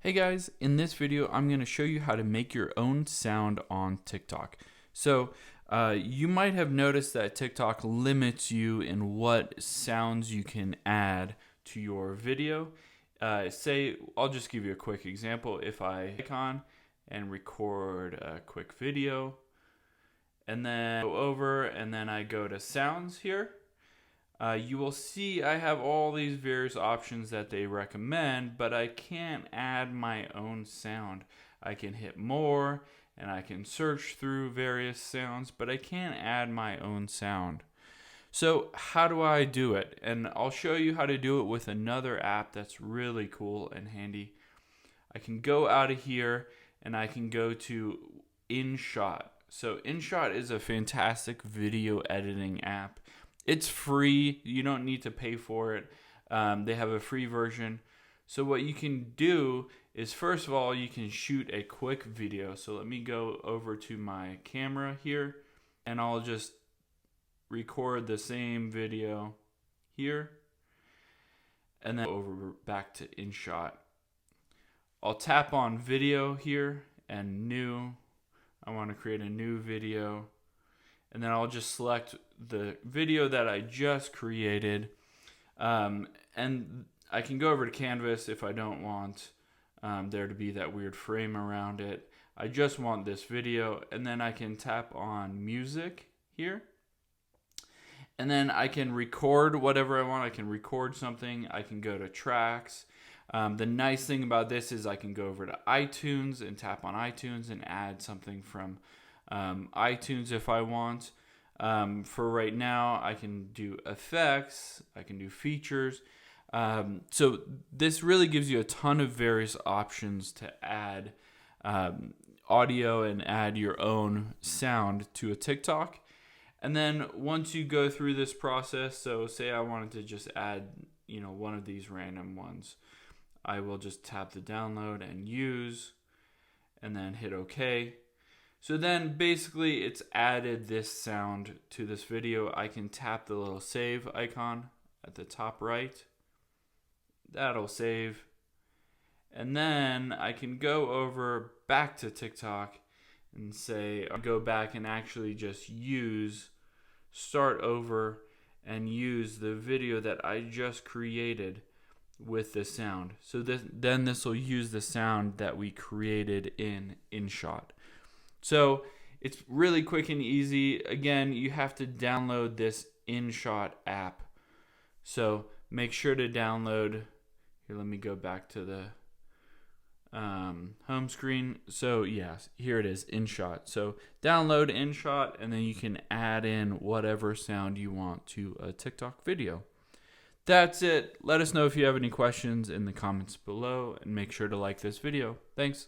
Hey guys, in this video I'm going to show you how to make your own sound on TikTok. So you might have noticed that TikTok limits you in what sounds you can add to your video. Say, I'll just give you a quick example. If I icon and record a quick video and then go over and then I go to sounds here. You will see I have all these various options that they recommend, but I can't add my own sound. I can hit more and I can search through various sounds, but I can't add my own sound. So how do I do it? And I'll show you how to do it with another app that's really cool and handy. I can go out of here and I can go to InShot. So InShot is a fantastic video editing app. It's free. You don't need to pay for it. They have a free version. So what you can do is, first of all, you can shoot a quick video. So let me go over to my camera here and I'll just record the same video here and then over back to InShot. I'll tap on video here and new. I want to create a new video. And then I'll just select the video that I just created. And I can go over to Canvas if I don't want there to be that weird frame around it. I just want this video. And then I can tap on music here. And then I can record whatever I want. I can record something. I can go to tracks. The nice thing about this is I can go over to iTunes and tap on iTunes and add something from iTunes if I want. For right now, I can do effects, I can do features. So this really gives you a ton of various options to add audio and add your own sound to a TikTok. And then once you go through this process, so say I wanted to just add, one of these random ones, I will just tap the download and use and then hit OK. So then basically it's added this sound to this video. I can tap the little save icon at the top right. That'll save. And then I can go over back to TikTok and say, go back and actually just start over and use the video that I just created with the sound. So then this will use the sound that we created in InShot. So it's really quick and easy. Again, you have to download this InShot app. So make sure to download. Here, let me go back to the home screen. So yes, here it is, InShot. So download InShot and then you can add in whatever sound you want to a TikTok video. That's it. Let us know if you have any questions in the comments below and make sure to like this video. Thanks.